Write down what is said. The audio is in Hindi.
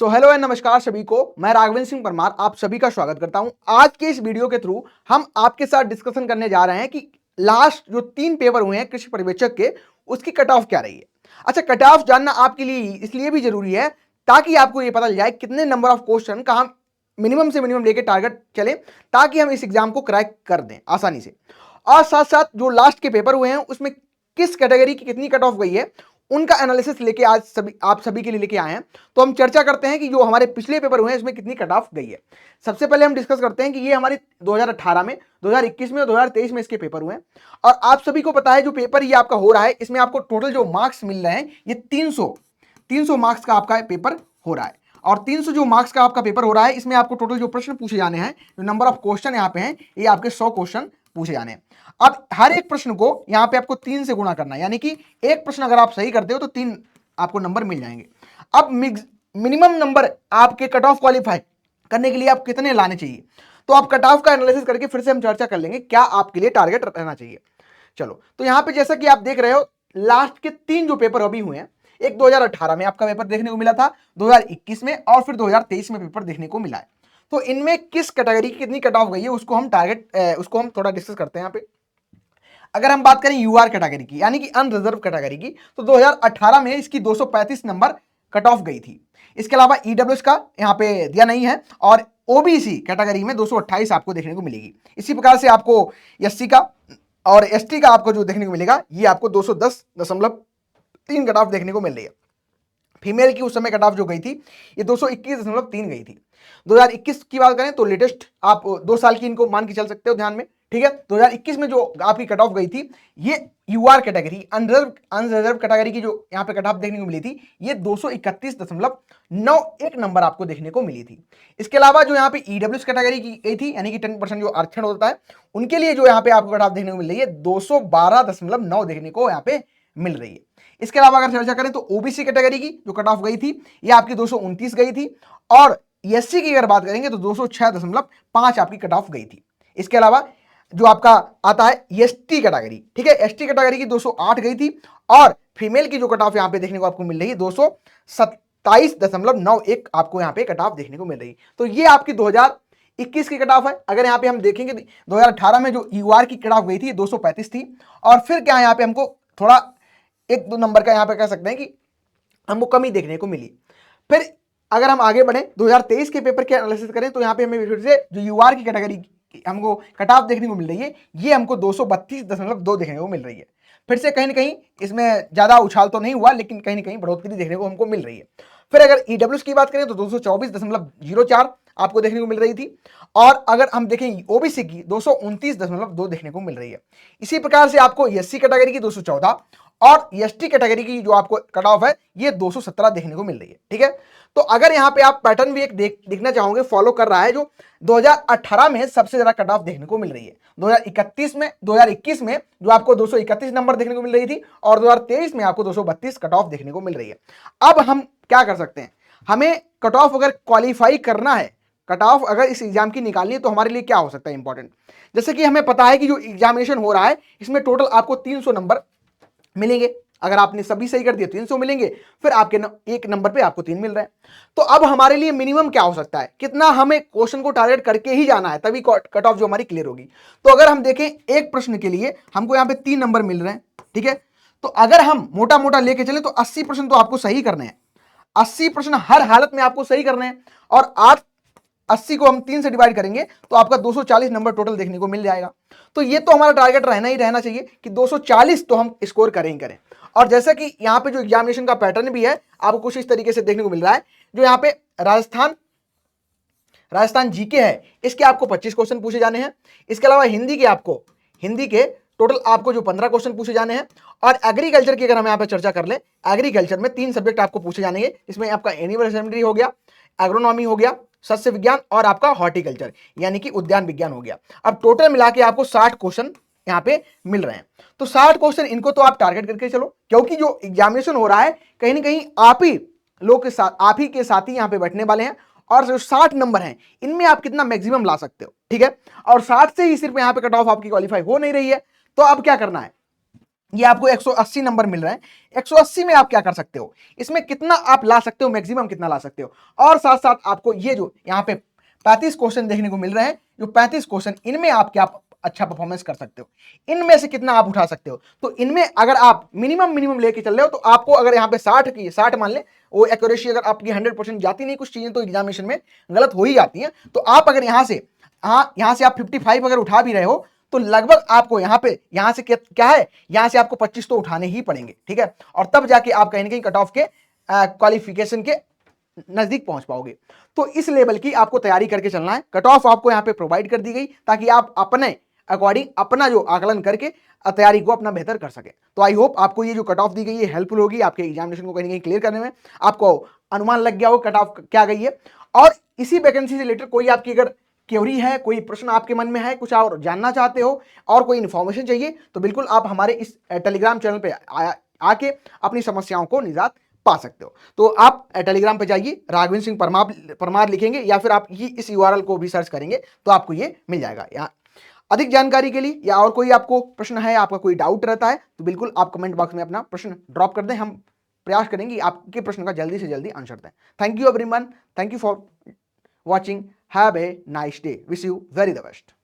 हेलो एंड नमस्कार सभी को। मैं राघवेंद्र सिंह परमार आप सभी का स्वागत करता हूं। आज के इस वीडियो के थ्रू हम आपके साथ डिस्कशन करने जा रहे हैं कि लास्ट जो 3 पेपर हुए हैं कृषि पर्यवेक्षक के, उसकी कट ऑफ क्या रही है। अच्छा, कट ऑफ जानना आपके लिए इसलिए भी जरूरी है ताकि आपको ये पता चल जाए कितने नंबर ऑफ क्वेश्चन का हम मिनिमम से मिनिमम लेके टारगेट चले, ताकि हम इस एग्जाम को क्रैक कर दें आसानी से। और साथ साथ जो लास्ट के पेपर हुए हैं उसमें किस कैटेगरी की कितनी कट ऑफ गई है, उनका एनालिसिस लेके आज आप सभी के लिए लेके आए हैं। तो हम चर्चा करते हैं कि जो हमारे पिछले पेपर हुए हैं इसमें कितनी कट ऑफ गई है। सबसे पहले हम डिस्कस करते हैं कि ये हमारे 2018 में, 2021 में और 2023 में इसके पेपर हुए हैं। और आप सभी को पता है जो पेपर ये आपका हो रहा है, इसमें आपको टोटल जो मार्क्स मिल रहे हैं ये 300 मार्क्स का आपका पेपर हो रहा है। और 300 जो मार्क्स का आपका पेपर हो रहा है, इसमें आपको टोटल जो प्रश्न पूछे जाने हैं, जो नंबर ऑफ क्वेश्चन यहाँ पे हैं, ये आपके 100 क्वेश्चन पूछे जाने हैं। अब हर एक प्रश्न को यहाँ पे आपको 3 से गुणा करना है, यानी कि एक प्रश्न अगर आप सही करते हो तो 3 आपको नंबर मिल जाएंगे। अब मिनिमम नंबर आपके कट ऑफ क्वालिफाई करने के लिए आप कितने लाने चाहिए, तो आप कट ऑफ का एनालिसिस करके फिर से हम चर्चा कर लेंगे क्या आपके लिए टारगेट रहना चाहिए। चलो, तो यहाँ पे जैसा कि आप देख रहे हो, लास्ट के 3 जो पेपर अभी हुए हैं, एक 2018 में आपका पेपर देखने को मिला था, 2021 में और फिर 2023 में पेपर देखने को मिला है। तो इनमें किस कैटेगरी की कितनी कट ऑफ गई है उसको हम थोड़ा डिस्कस करते हैं यहाँ पे। अगर हम बात करें यूआर कैटेगरी की, यानी कि अनरिजर्व कैटेगरी की, तो 2018 में इसकी 235 नंबर कट ऑफ गई थी। इसके अलावा ईडब्ल्यूएस का यहाँ पे दिया नहीं है, और ओबीसी कैटेगरी में 228 आपको देखने को मिलेगी। इसी प्रकार से आपको एससी का और एसटी का आपको जो देखने को मिलेगा, ये आपको 210.3 कट ऑफ देखने को मिल रही है। फीमेल की उस समय कट ऑफ जो गई थी, ये 221.3 गई थी। 2021 की बात करें तो लेटेस्ट आप 2 साल की इनको मान के चल सकते हो ध्यान में, ठीक है। 2021 में जो आपकी कट ऑफ गई थी, ये यूआर कैटेगरी अनरिजर्व कैटेगरी की जो यहाँ पे कट ऑफ देखने को मिली थी, ये 231.91 नंबर आपको देखने को मिली थी। इसके अलावा जो यहाँ पे ईडब्ल्यूएस कैटेगरी की गई थी, यानी कि 10% जो आरक्षण होता है, उनके लिए जो यहाँ पे आपको कट ऑफ देखने को मिल रही है, 212.9 देखने को यहाँ पे मिल रही है। इसके अलावा अगर चर्चा करें तो ओबीसी कैटेगरी की जो कट ऑफ गई थी, ये आपकी 229 गई थी। और एससी की अगर बात करेंगे तो 206.5 आपकी कट ऑफ गई थी। इसके अलावा जो आपका आता है एसटी कैटेगरी, ठीक है, एसटी कैटेगरी की 208 गई थी। और फीमेल की जो कट ऑफ यहाँ पे देखने को आपको मिल रही है, 227.91 आपको यहाँ पे कट ऑफ देखने को मिल रही है। तो ये आपकी 2021 की कट ऑफ है। अगर यहाँ पे हम देखेंगे 2018 में जो यूआर की कट ऑफ गई थी 235 थी, और फिर क्या यहाँ पे हमको थोड़ा 1-2 नंबर का यहाँ पे कह सकते हैं कि हमको कमी देखने को मिली। फिर अगर हम आगे बढ़े 2023 के पेपर के एनालिसिस करें तो यहाँ पे हमें फिर से जो यूआर की कैटेगरी हमको कट ऑफ देखने को मिल रही है, ये हमको 232.2 देखने को मिल रही है। फिर से कहीं ना कहीं इसमें ज्यादा उछाल तो नहीं हुआ, लेकिन कहीं ना कहीं बढ़ोतरी देखने को हमको मिल रही है। फिर अगर ईडब्ल्यूएस की बात करें तो 224.04 आपको देखने को मिल रही थी। और अगर हम देखें ओबीसी की 229.2 देखने को मिल रही है। इसी प्रकार से आपको एससी कैटेगरी की 214 और एसटी कैटेगरी की जो आपको कट ऑफ है, ये 217 देखने को मिल रही है, ठीक है। तो अगर यहाँ पे आप पैटर्न भी एक देखना चाहोगे, फॉलो कर रहा है, जो 2018 में सबसे ज्यादा कट ऑफ देखने को मिल रही है। 2021 में जो आपको 231 नंबर देखने को मिल रही थी, और 2023 में आपको 232 कट ऑफ देखने को मिल रही है। अब हम क्या कर सकते हैं, हमें कट ऑफ अगर क्वालिफाई करना है, कट ऑफ अगर इस एग्जाम की निकालनी है, तो हमारे लिए क्या हो सकता है इंपॉर्टेंट। जैसे कि हमें पता है कि जो एग्जामिनेशन हो रहा है, इसमें टोटल आपको 300 नंबर मिलेंगे। अगर आपने सभी सही कर दिए 300 मिलेंगे, फिर आपके एक नंबर पे आपको 3 मिल रहे हैं। तो अब हमारे लिए मिनिमम क्या हो सकता है, कितना हमें क्वेश्चन को टारगेट करके ही जाना है, तभी कट ऑफ जो हमारी क्लियर होगी। तो अगर हम देखें एक प्रश्न के लिए हमको यहाँ पे 3 नंबर मिल रहे हैं, ठीक है। तो अगर हम मोटा मोटा लेके चले तो 80% तो आपको सही करने हैं, 80% हर हालत में आपको सही करने हैं। और 80 को हम 3 से डिवाइड करेंगे तो आपका 240 नंबर टोटल देखने को मिल जाएगा। तो ये तो हमारा टारगेट रहना ही रहना चाहिए कि 240 तो हम स्कोर करें ही करें। और जैसा कि यहाँ पे जो एग्जामिनेशन का पैटर्न भी है, आपको कुछ इस तरीके से देखने को मिल रहा है। जो यहाँ पे राजस्थान जीके है, इसके आपको 25 क्वेश्चन पूछे जाने हैं। इसके अलावा हिंदी के टोटल आपको जो 15 क्वेश्चन पूछे जाने हैं। और एग्रीकल्चर की अगर हम यहाँ पे चर्चा कर लें, एग्रीकल्चर में 3 सब्जेक्ट आपको पूछे जाने हैं। इसमें आपका एनिमल हस्बेंड्री हो गया, एग्रोनॉमी हो गया, सस्य विज्ञान, और आपका हॉर्टिकल्चर यानी कि उद्यान विज्ञान हो गया। अब टोटल मिला के आपको 60 क्वेश्चन यहाँ पे मिल रहे हैं। तो 60 क्वेश्चन इनको तो आप टारगेट करके चलो, क्योंकि जो एग्जामिनेशन हो रहा है कहीं ना कहीं आप ही के साथ ही यहाँ पे बैठने वाले हैं। और जो 60 नंबर हैं, इनमें आप कितना मैक्सिमम ला सकते हो, ठीक है। और 60 से ही सिर्फ यहाँ पे कट ऑफ आपकी क्वालिफाई हो नहीं रही है, तो अब क्या करना है, ये आपको 180 नंबर मिल रहे हैं। 180 में आप क्या कर सकते हो, इसमें कितना आप ला सकते हो, मैक्सिमम कितना ला सकते हो। और साथ साथ आपको ये जो यहाँ पे 35 क्वेश्चन देखने को मिल रहे हैं, जो 35 क्वेश्चन, इनमें आप क्या अच्छा परफॉर्मेंस कर सकते हो, इनमें से कितना आप उठा सकते हो। तो इनमें अगर आप मिनिमम लेके चल रहे हो, तो आपको अगर यहाँ पे 60 की 60 मान ले, वो एक्यूरेसी अगर आपकी 100% जाती नहीं, कुछ चीजें तो एग्जामिनेशन में गलत हो ही जाती हैं। तो आप अगर यहाँ से आप 55 अगर उठा भी रहे हो, तो लगभग आपको यहां से क्या है, यहां से आपको 25 तो उठाने ही पड़ेंगे, ठीक है। और तब जाके आप कहीं ना कहीं कट ऑफ के क्वालिफिकेशन के नजदीक पहुंच पाओगे। तो इस लेवल की आपको तैयारी करके चलना है। कट ऑफ आपको यहां पे प्रोवाइड कर दी गई, ताकि आप अपने अकॉर्डिंग अपना जो आकलन करके तैयारी को अपना बेहतर कर सके। तो आई होप आपको ये जो कट ऑफ दी गई है हेल्पफुल होगी, आपके एग्जामिनेशन को कहीं ना कहीं क्लियर करने में। आपको अनुमान लग गया हो कट ऑफ क्या गई है। और इसी वैकेंसी से रिलेटेड कोई आपकी अगर क्वेरी है, कोई प्रश्न आपके मन में है, कुछ और जानना चाहते हो, और कोई इन्फॉर्मेशन चाहिए, तो बिल्कुल आप हमारे इस टेलीग्राम चैनल पे आके अपनी समस्याओं को निजात पा सकते हो। तो आप टेलीग्राम पे जाइए, राघवेंद्र सिंह परमार लिखेंगे, या फिर आप इस यूआरएल को भी सर्च करेंगे तो आपको ये मिल जाएगा। या अधिक जानकारी के लिए या और कोई आपको प्रश्न है, आपका कोई डाउट रहता है, तो बिल्कुल आप कमेंट बॉक्स में अपना प्रश्न ड्रॉप कर दें। हम प्रयास करेंगे आपके प्रश्न का जल्दी से जल्दी आंसर दें। Thank you everyone, thank you for watching. Have a nice day. Wish you very the best.